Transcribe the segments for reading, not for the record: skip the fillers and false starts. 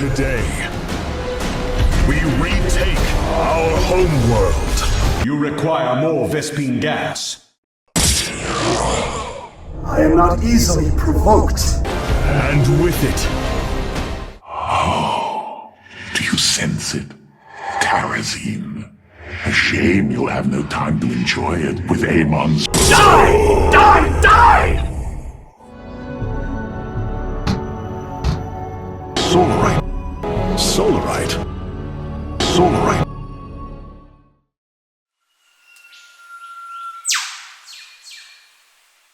Today, we retake our homeworld. You require more Vespine gas. I am not easily provoked. And with it, Do you sense it? Terrazine. A shame you'll have no time to enjoy it with Amon's... Die! Die! Die! Solarite. Solarite. Solarite.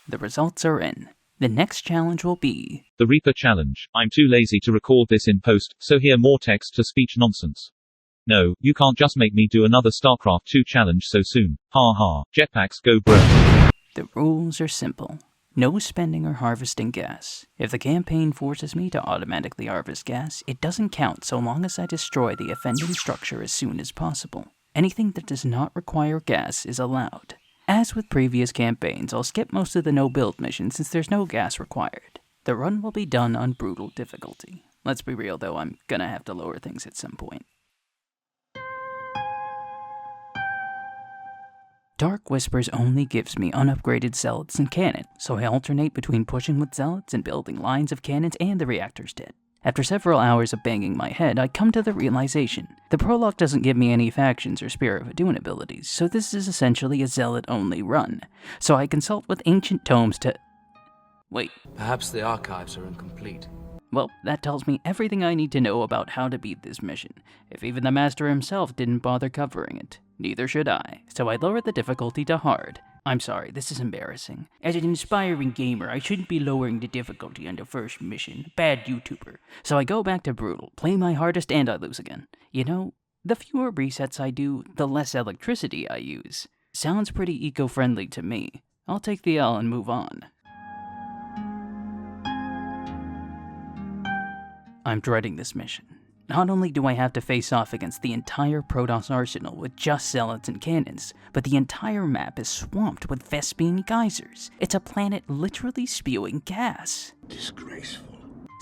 The results are in. The next challenge will be the Reaper Challenge. I'm too lazy to record this in post, so hear more text-to-speech nonsense. No, you can't just make me do another Starcraft 2 challenge so soon. Ha ha. Jetpacks go bro. The rules are simple. No spending or harvesting gas. If the campaign forces me to automatically harvest gas, it doesn't count so long as I destroy the offending structure as soon as possible. Anything that does not require gas is allowed. As with previous campaigns, I'll skip most of the no-build missions since there's no gas required. The run will be done on brutal difficulty. Let's be real though, I'm gonna have to lower things at some point. Dark Whispers only gives me unupgraded Zealots and cannon, so I alternate between pushing with Zealots and building lines of cannons and the reactor's dead. After several hours of banging my head, I come to the realization. The prologue doesn't give me any factions or Spirit of Adun abilities, so this is essentially a Zealot-only run. So I consult with ancient tomes to... Wait. Perhaps the archives are incomplete. Well, that tells me everything I need to know about how to beat this mission. If even the Master himself didn't bother covering it, neither should I, so I lower the difficulty to hard. I'm sorry, this is embarrassing. As an inspiring gamer, I shouldn't be lowering the difficulty on the first mission. Bad YouTuber. So I go back to brutal, play my hardest, and I lose again. You know, the fewer resets I do, the less electricity I use. Sounds pretty eco-friendly to me. I'll take the L and move on. I'm dreading this mission. Not only do I have to face off against the entire Protoss arsenal with just Zealots and cannons, but the entire map is swamped with Vespine geysers. It's a planet literally spewing gas. Disgraceful.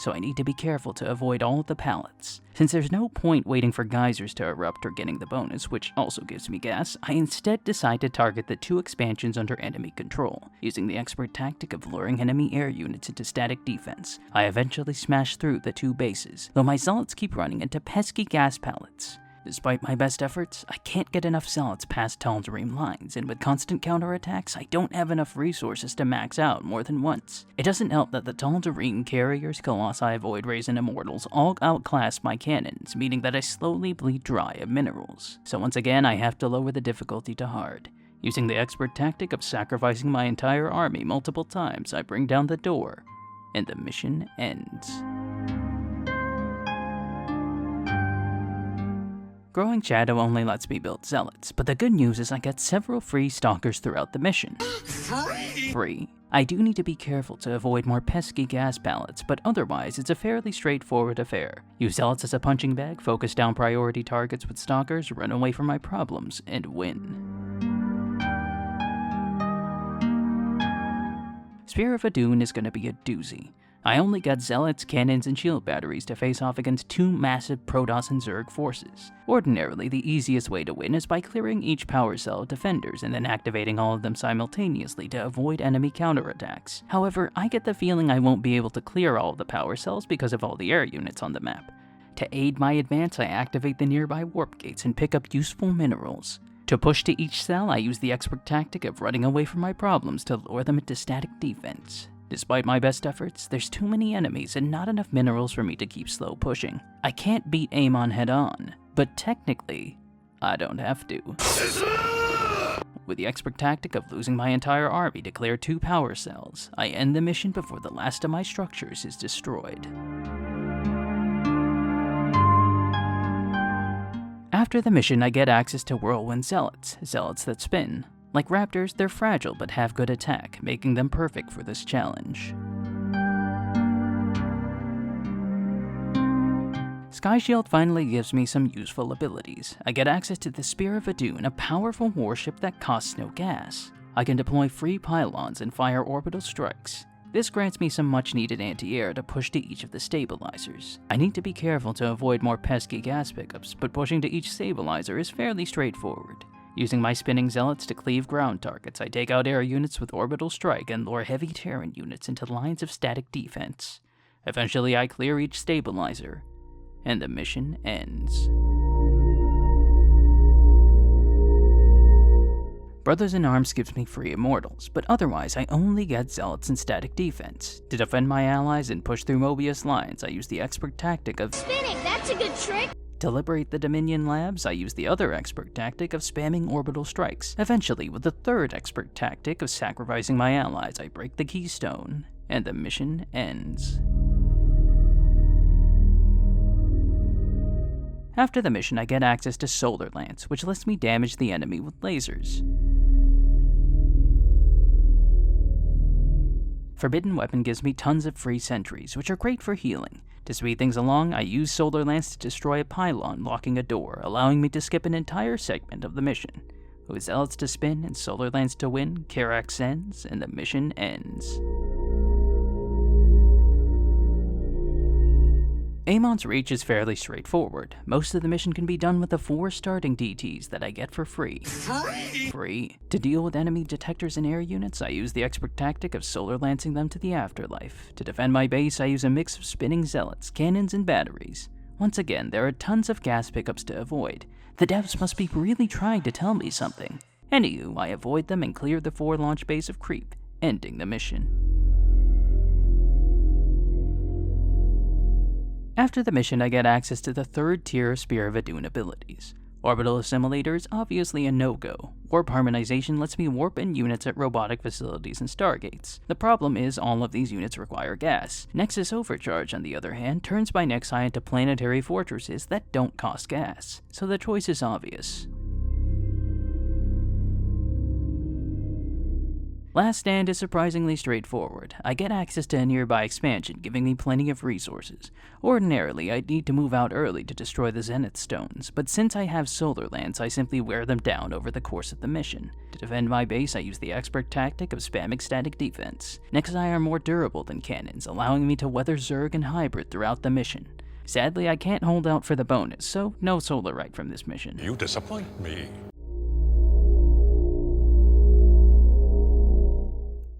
So I need to be careful to avoid all of the pallets. Since there's no point waiting for geysers to erupt or getting the bonus, which also gives me gas, I instead decide to target the 2 expansions under enemy control. Using the expert tactic of luring enemy air units into static defense, I eventually smash through the 2 bases, though my Zealots keep running into pesky gas pallets. Despite my best efforts, I can't get enough Zealots past Tal'Darim lines, and with constant counterattacks, I don't have enough resources to max out more than once. It doesn't help that the Tal'Darim, Carriers, Colossi, Void Rays, and Immortals all outclass my cannons, meaning that I slowly bleed dry of minerals. So once again, I have to lower the difficulty to hard. Using the expert tactic of sacrificing my entire army multiple times, I bring down the door, and the mission ends. Growing Shadow only lets me build Zealots, but the good news is I get several free Stalkers throughout the mission. Free? I do need to be careful to avoid more pesky gas pallets, but otherwise it's a fairly straightforward affair. Use Zealots as a punching bag, focus down priority targets with Stalkers, run away from my problems, and win. Spear of Adun is going to be a doozy. I only got Zealots, cannons, and shield batteries to face off against 2 massive Protoss and Zerg forces. Ordinarily, the easiest way to win is by clearing each power cell of defenders and then activating all of them simultaneously to avoid enemy counterattacks. However, I get the feeling I won't be able to clear all of the power cells because of all the air units on the map. To aid my advance, I activate the nearby warp gates and pick up useful minerals. To push to each cell, I use the expert tactic of running away from my problems to lure them into static defense. Despite my best efforts, there's too many enemies and not enough minerals for me to keep slow pushing. I can't beat Amon head-on, but technically, I don't have to. With the expert tactic of losing my entire army to clear 2 power cells, I end the mission before the last of my structures is destroyed. After the mission, I get access to Whirlwind Zealots, Zealots that spin. Like Raptors, they're fragile but have good attack, making them perfect for this challenge. Sky Shield finally gives me some useful abilities. I get access to the Spear of Adun, a powerful warship that costs no gas. I can deploy free pylons and fire orbital strikes. This grants me some much needed anti-air to push to each of the stabilizers. I need to be careful to avoid more pesky gas pickups, but pushing to each stabilizer is fairly straightforward. Using my spinning zealots to cleave ground targets, I take out air units with orbital strike and lure heavy Terran units into lines of static defense. Eventually I clear each stabilizer, and the mission ends. Brothers in Arms gives me free immortals, but otherwise I only get zealots and static defense. To defend my allies and push through Mobius lines, I use the expert tactic of spinning, that's a good trick! To liberate the Dominion labs, I use the other expert tactic of spamming orbital strikes. Eventually, with the third expert tactic of sacrificing my allies, I break the keystone, and the mission ends. After the mission, I get access to Solar Lance, which lets me damage the enemy with lasers. Forbidden Weapon gives me tons of free sentries, which are great for healing. To speed things along, I use Solar Lance to destroy a pylon locking a door, allowing me to skip an entire segment of the mission. With Zealots to spin and Solar Lance to win, Karax ends, and the mission ends. Amon's reach is fairly straightforward. Most of the mission can be done with the 4 starting DTs that I get for free. Free? To deal with enemy detectors and air units, I use the expert tactic of Solar Lancing them to the afterlife. To defend my base, I use a mix of spinning zealots, cannons, and batteries. Once again, there are tons of gas pickups to avoid. The devs must be really trying to tell me something. Anywho, I avoid them and clear the 4 launch bays of creep, ending the mission. After the mission, I get access to the 3rd tier Spear of Adun abilities. Orbital Assimilator is obviously a no-go. Warp Harmonization lets me warp in units at robotic facilities and stargates. The problem is all of these units require gas. Nexus Overcharge, on the other hand, turns my Nexi into planetary fortresses that don't cost gas. So the choice is obvious. Last Stand is surprisingly straightforward. I get access to a nearby expansion, giving me plenty of resources. Ordinarily, I'd need to move out early to destroy the Zenith Stones, but since I have Solar Lance, I simply wear them down over the course of the mission. To defend my base, I use the expert tactic of spamming static defense. Nexi are more durable than cannons, allowing me to weather Zerg and Hybrid throughout the mission. Sadly, I can't hold out for the bonus, so no Solar Rite from this mission. You disappoint me.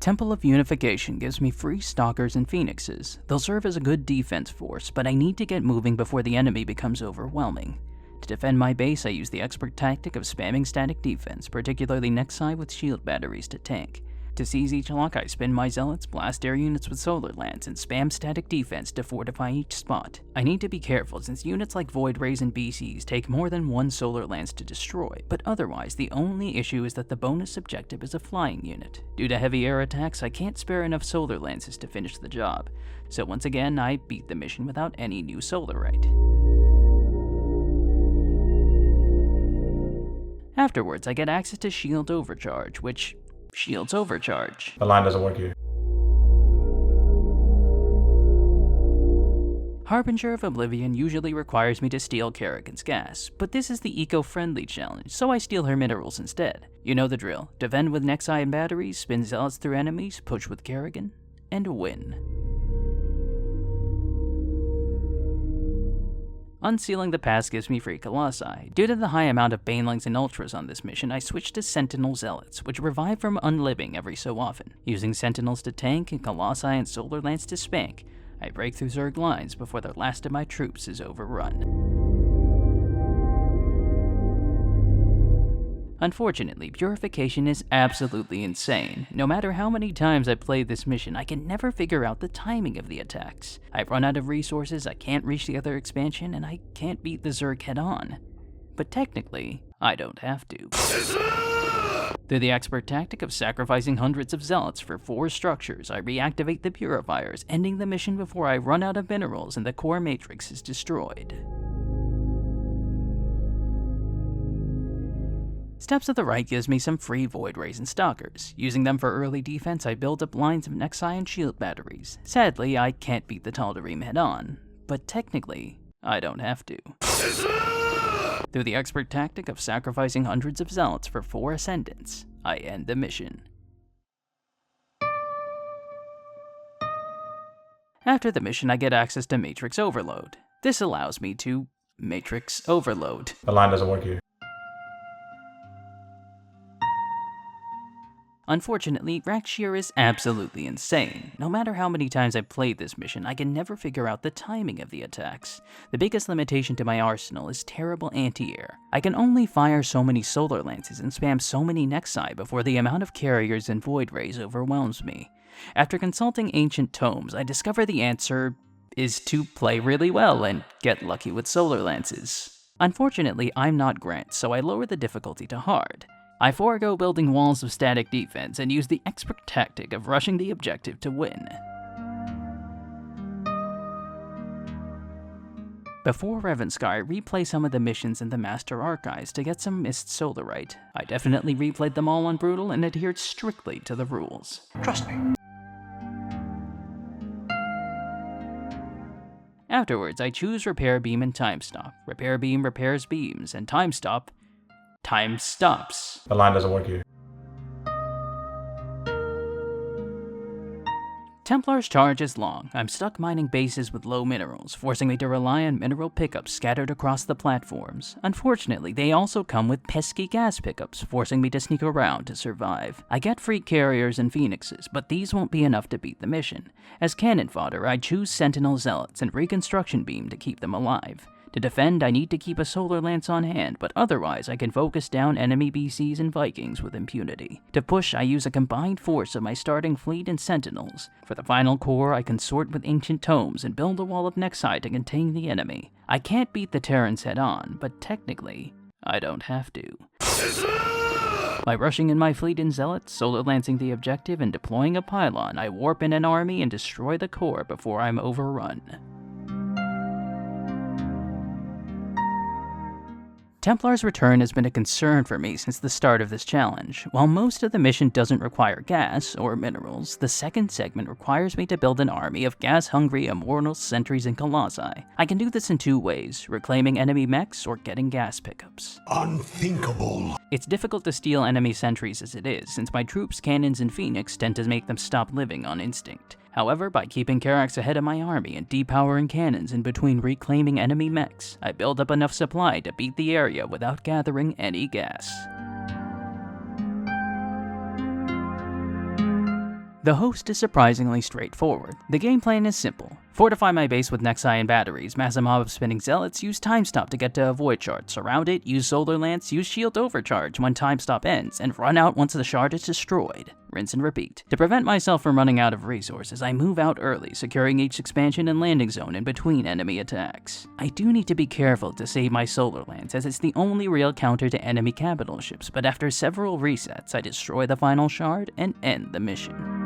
Temple of Unification gives me free Stalkers and Phoenixes. They'll serve as a good defense force, but I need to get moving before the enemy becomes overwhelming. To defend my base, I use the expert tactic of spamming static defense, particularly Nexi with shield batteries to tank. To seize each lock, I spin my Zealots, blast air units with Solar Lance, and spam static defense to fortify each spot. I need to be careful since units like Void Rays and BCs take more than 1 Solar Lance to destroy, but otherwise the only issue is that the bonus objective is a flying unit. Due to heavy air attacks, I can't spare enough Solar Lances to finish the job, so once again I beat the mission without any new Solar Rite. Afterwards, I get access to Shield Overcharge, which shields Overcharge. The line doesn't work here. Harbinger of Oblivion usually requires me to steal Kerrigan's gas, but this is the eco-friendly challenge, so I steal her minerals instead. You know the drill. Defend with Nexi and batteries, spin Zealots through enemies, push with Kerrigan, and win. Unsealing the Past gives me free Colossi. Due to the high amount of Banelings and Ultras on this mission, I switched to Sentinel Zealots, which revive from unliving every so often. Using Sentinels to tank and Colossi and Solar Lance to spank, I break through Zerg lines before the last of my troops is overrun. Unfortunately, Purification is absolutely insane. No matter how many times I play this mission, I can never figure out the timing of the attacks. I've run out of resources, I can't reach the other expansion, and I can't beat the Zerg head-on. But technically, I don't have to. Through the expert tactic of sacrificing hundreds of Zealots for 4 structures, I reactivate the Purifiers, ending the mission before I run out of minerals and the core matrix is destroyed. Steps of the Rite gives me some free Void Rays and Stalkers. Using them for early defense, I build up lines of Nexi and shield batteries. Sadly, I can't beat the Tal'Darim head-on, but technically, I don't have to. Through the expert tactic of sacrificing hundreds of Zealots for 4 Ascendants, I end the mission. After the mission, I get access to Matrix Overload. This allows me to Matrix Overload. The line doesn't work here. Unfortunately, Rakshir is absolutely insane. No matter how many times I've played this mission, I can never figure out the timing of the attacks. The biggest limitation to my arsenal is terrible anti-air. I can only fire so many solar lances and spam so many Nexi before the amount of carriers and void rays overwhelms me. After consulting ancient tomes, I discover the answer is to play really well and get lucky with solar lances. Unfortunately, I'm not Grant, so I lower the difficulty to hard. I forego building walls of static defense and use the expert tactic of rushing the objective to win. Before Revanskar, I replay some of the missions in the Master Archives to get some missed Solarite. I definitely replayed them all on Brutal and adhered strictly to the rules. Trust me. Afterwards, I choose Repair Beam and Time Stop. Repair Beam repairs beams, and Time Stop time stops. The line doesn't work here. Templar's charge is long. I'm stuck mining bases with low minerals, forcing me to rely on mineral pickups scattered across the platforms. Unfortunately, they also come with pesky gas pickups, forcing me to sneak around to survive. I get free carriers and phoenixes, but these won't be enough to beat the mission. As cannon fodder, I choose Sentinel Zealots and Reconstruction Beam to keep them alive. To defend, I need to keep a solar lance on hand, but otherwise I can focus down enemy BCs and Vikings with impunity. To push, I use a combined force of my starting fleet and sentinels. For the final core, I consort with ancient tomes and build a wall of Nexi to contain the enemy. I can't beat the Terrans head-on, but technically, I don't have to. By rushing in my fleet and Zealots, solar lancing the objective, and deploying a pylon, I warp in an army and destroy the core before I'm overrun. Templar's return has been a concern for me since the start of this challenge. While most of the mission doesn't require gas, or minerals, the second segment requires me to build an army of gas-hungry immortals, sentries, and colossi. I can do this in two ways, reclaiming enemy mechs or getting gas pickups. Unthinkable. It's difficult to steal enemy sentries as it is, since my troops, cannons, and phoenix tend to make them stop living on instinct. However, by keeping Karax ahead of my army and depowering cannons in between reclaiming enemy mechs, I build up enough supply to beat the area without gathering any gas. The host is surprisingly straightforward. The game plan is simple. Fortify my base with Nexi and batteries, mass a mob of spinning zealots, use Time Stop to get to a void shard, surround it, use Solar Lance, use Shield Overcharge when Time Stop ends, and run out once the shard is destroyed. Rinse and repeat. To prevent myself from running out of resources, I move out early, securing each expansion and landing zone in between enemy attacks. I do need to be careful to save my Solar Lance, as it's the only real counter to enemy capital ships, but after several resets, I destroy the final shard and end the mission.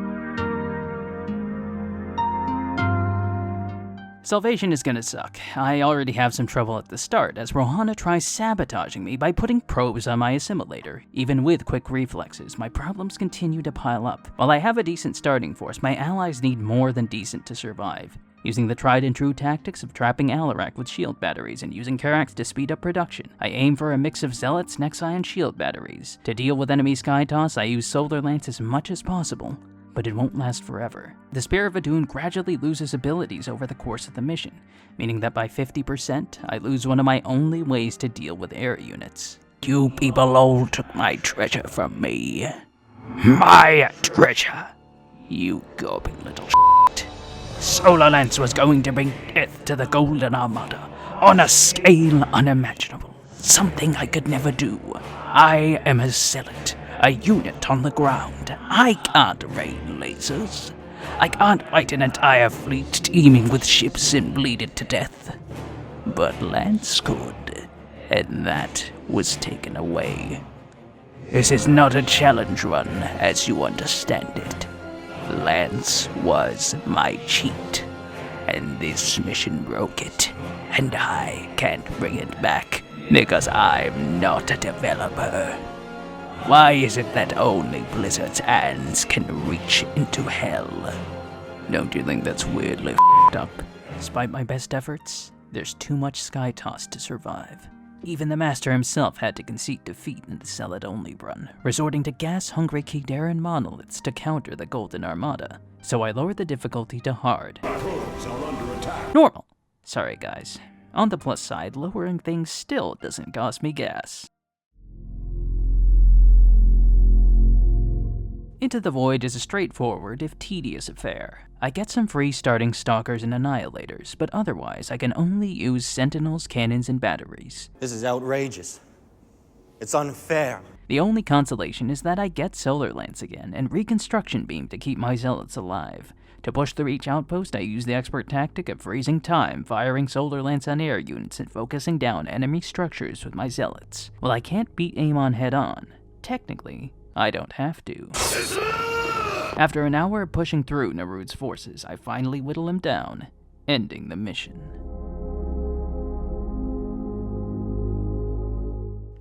Salvation is gonna suck. I already have some trouble at the start, as Rohana tries sabotaging me by putting probes on my assimilator. Even with quick reflexes, my problems continue to pile up. While I have a decent starting force, my allies need more than decent to survive. Using the tried and true tactics of trapping Alarak with shield batteries and using Karax to speed up production, I aim for a mix of Zealots, Nexi, and shield batteries. To deal with enemy Sky Toss, I use Solar Lance as much as possible, but it won't last forever. The Spear of Adun gradually loses abilities over the course of the mission, meaning that by 50%, I lose one of my only ways to deal with air units. You people all took my treasure from me. My treasure! You garbing little shit. Solar Lance was going to bring death to the Golden Armada, on a scale unimaginable. Something I could never do. I am a zealot. A unit on the ground. I can't rain lasers. I can't fight an entire fleet teeming with ships and bleed it to death. But Lance could, and that was taken away. This is not a challenge run, as you understand it. Lance was my cheat, and this mission broke it, and I can't bring it back, because I'm not a developer. Why is it that only Blizzard's hands can reach into hell? Don't you think that's weirdly f***ed up? Despite my best efforts, there's too much Sky Toss to survive. Even the Master himself had to concede defeat in the Zealot-only run, resorting to gas-hungry Kidaran monoliths to counter the Golden Armada, so I lowered the difficulty to hard. are under attack. Normal. Sorry guys. On the plus side, lowering things still doesn't cost me gas. Into the Void is a straightforward, if tedious affair. I get some free starting stalkers and annihilators, but otherwise I can only use sentinels, cannons, and batteries. This is outrageous. It's unfair. The only consolation is that I get Solar Lance again, and Reconstruction Beam to keep my Zealots alive. To push through each outpost, I use the expert tactic of freezing time, firing Solar Lance on air units and focusing down enemy structures with my Zealots. While I can't beat Amon head-on, technically, I don't have to. After an hour of pushing through Narud's forces, I finally whittle him down, ending the mission.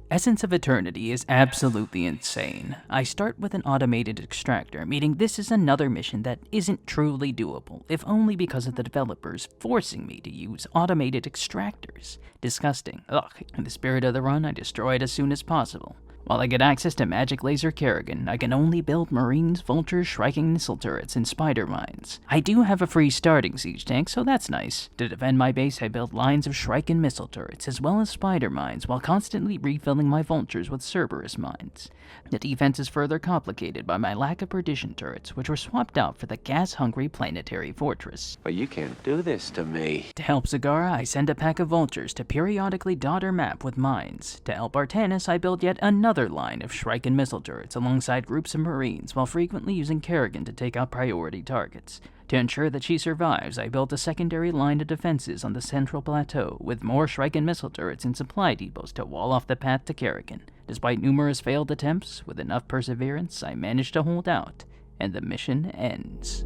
Essence of Eternity is absolutely insane. I start with an automated extractor, meaning this is another mission that isn't truly doable, if only because of the developers forcing me to use automated extractors. Disgusting. Ugh. In the spirit of the run, I destroy it as soon as possible. While I get access to Magic Laser Kerrigan, I can only build Marines, Vultures, Shrieking Missile Turrets, and Spider Mines. I do have a free starting siege tank, so that's nice. To defend my base, I build lines of Shrieking Missile Turrets, as well as Spider Mines, while constantly refilling my Vultures with Cerberus Mines. The defense is further complicated by my lack of Perdition Turrets, which were swapped out for the gas-hungry Planetary Fortress. But you can't do this to me. To help Zagara, I send a pack of Vultures to periodically dot her map with mines. To help Artanis, I build yet another line of Shrieking Missile Turrets alongside groups of Marines, while frequently using Kerrigan to take out priority targets. To ensure that she survives, I built a secondary line of defenses on the central plateau, with more Shrieking Missile Turrets and supply depots to wall off the path to Kerrigan. Despite numerous failed attempts, with enough perseverance, I managed to hold out, and the mission ends.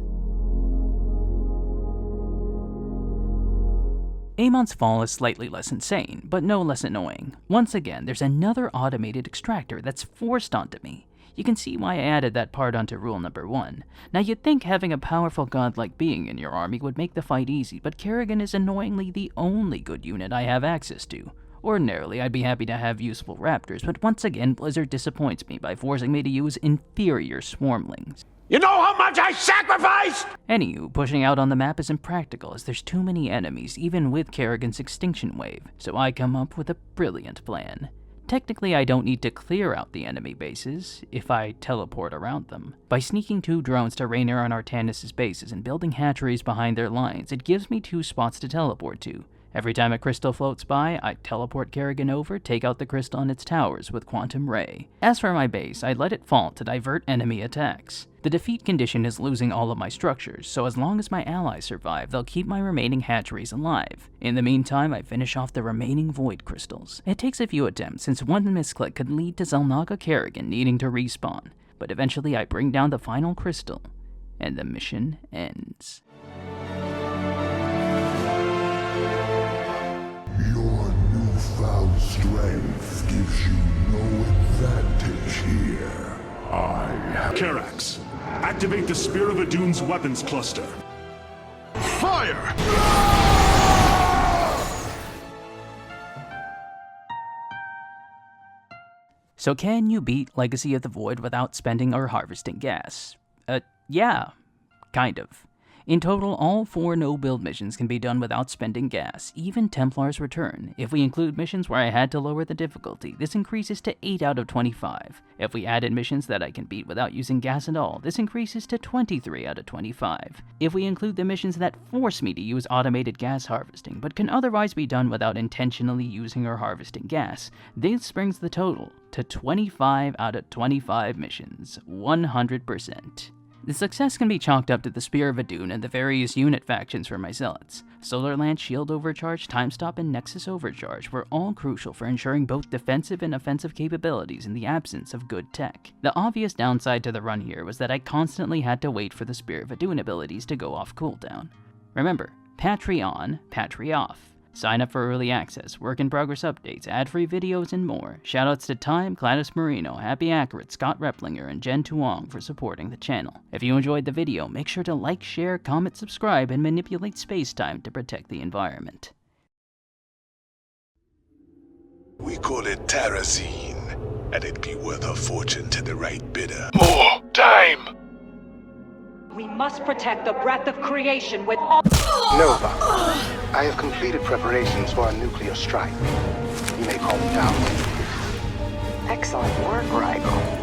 Amon's fall is slightly less insane, but no less annoying. Once again, there's another automated extractor that's forced onto me. You can see why I added that part onto rule number 1. Now you'd think having a powerful godlike being in your army would make the fight easy, but Kerrigan is annoyingly the only good unit I have access to. Ordinarily, I'd be happy to have useful raptors, but once again Blizzard disappoints me by forcing me to use inferior swarmlings. You know how much I sacrificed? Anywho, pushing out on the map is impractical as there's too many enemies, even with Kerrigan's extinction wave, so I come up with a brilliant plan. Technically, I don't need to clear out the enemy bases, if I teleport around them. By sneaking 2 drones to Raynor on Artanis' bases and building hatcheries behind their lines, it gives me 2 spots to teleport to. Every time a crystal floats by, I teleport Kerrigan over, take out the crystal and its towers with Quantum Ray. As for my base, I let it fall to divert enemy attacks. The defeat condition is losing all of my structures, so as long as my allies survive, they'll keep my remaining hatcheries alive. In the meantime, I finish off the remaining Void Crystals. It takes a few attempts, since one misclick could lead to Xel'Naga Kerrigan needing to respawn, but eventually I bring down the final crystal, and the mission ends. Your newfound strength gives you no advantage here. I have... Karax, activate the Spear of Adun's weapons cluster. Fire! So can you beat Legacy of the Void without spending or harvesting gas? Yeah, kind of. In total, all 4 no-build missions can be done without spending gas, even Templar's Return. If we include missions where I had to lower the difficulty, this increases to 8 out of 25. If we added missions that I can beat without using gas at all, this increases to 23 out of 25. If we include the missions that force me to use automated gas harvesting, but can otherwise be done without intentionally using or harvesting gas, this brings the total to 25 out of 25 missions, 100%. The success can be chalked up to the Spear of Adun and the various unit factions for my Zealots. Solar Lance, Shield Overcharge, Time Stop, and Nexus Overcharge were all crucial for ensuring both defensive and offensive capabilities in the absence of good tech. The obvious downside to the run here was that I constantly had to wait for the Spear of Adun abilities to go off cooldown. Remember, Patreon, Patri off. Sign up for early access, work-in-progress updates, ad-free videos, and more. Shoutouts to Time, Gladys Marino, Happy Accurate, Scott Replinger, and Jen Tuong for supporting the channel. If you enjoyed the video, make sure to like, share, comment, subscribe, and manipulate space-time to protect the environment. We call it Terrazine, and it'd be worth a fortune to the right bidder. More time! We must protect the breath of creation with all— Nova, I have completed preparations for a nuclear strike. You may call me down. Excellent work, Rite.